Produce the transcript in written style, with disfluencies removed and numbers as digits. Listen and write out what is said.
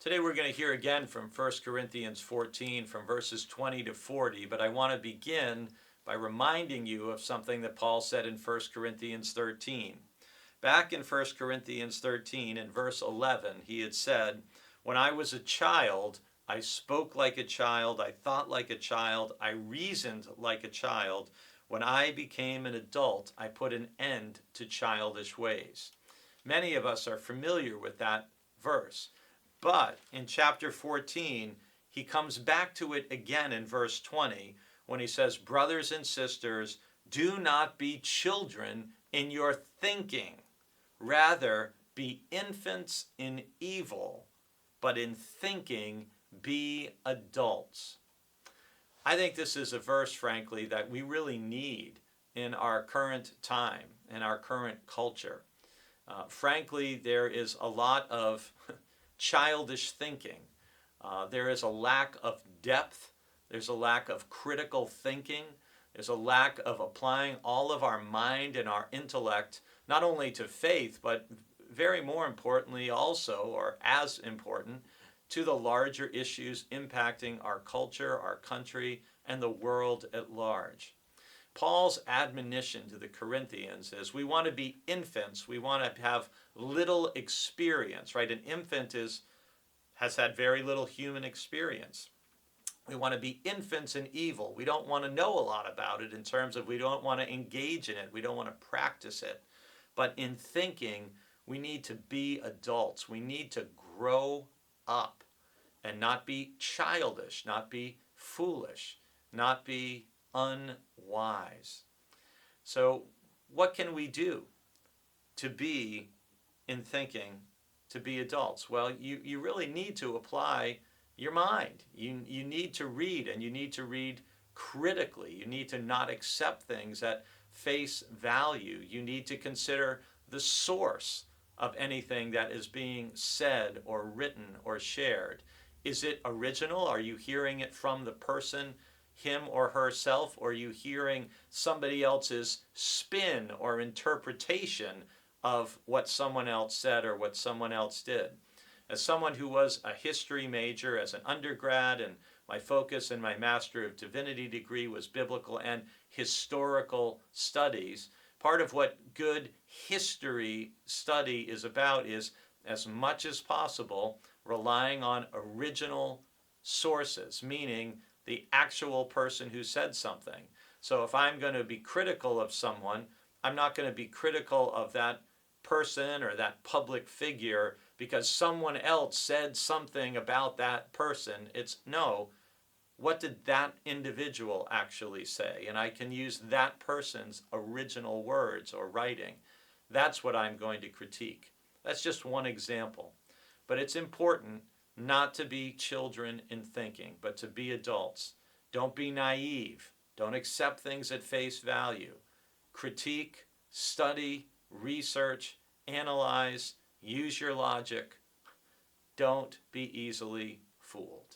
Today we're going to hear again from 1 Corinthians 14 from verses 20 to 40, but I want to begin by reminding you of something that Paul said in 1 Corinthians 13. Back in 1 Corinthians 13 in verse 11, he had said, "When I was a child, I spoke like a child, I thought like a child, I reasoned like a child. When I became an adult, I put an end to childish ways." Many of us are familiar with that verse. But in chapter 14, he comes back to it again in verse 20 when he says, "Brothers and sisters, do not be children in your thinking. Rather, be infants in evil, but in thinking, be adults." I think this is a verse, frankly, that we really need in our current time, in our current culture. Frankly, there is a lot of childish thinking. There is a lack of depth. There's a lack of critical thinking. There's a lack of applying all of our mind and our intellect, not only to faith, but very more importantly also, or as important, to the larger issues impacting our culture, our country, and the world at large. Paul's admonition to the Corinthians is we want to be infants. We want to have little experience, right? An infant has had very little human experience. We want to be infants in evil. We don't want to know a lot about it in terms of we don't want to engage in it. We don't want to practice it. But in thinking, we need to be adults. We need to grow up and not be childish, not be foolish, not be unwise. So what can we do to be in thinking, to be adults? Well, you really need to apply your mind. You need to read, and you need to read critically. You need to not accept things at face value. You need to consider the source of anything that is being said or written or shared. Is it original? Are you hearing it from the person, him or herself, or are you hearing somebody else's spin or interpretation of what someone else said or what someone else did? As someone who was a history major as an undergrad, and my focus in my Master of Divinity degree was biblical and historical studies, part of what good history study is about is, as much as possible, relying on original sources, meaning the actual person who said something. So if I'm going to be critical of someone, I'm not going to be critical of that person or that public figure because someone else said something about that person. It's no, what did that individual actually say? And I can use that person's original words or writing. That's what I'm going to critique. That's just one example. But it's important not to be children in thinking, but to be adults. Don't be naive. Don't accept things at face value. Critique, study, research, analyze, use your logic. Don't be easily fooled.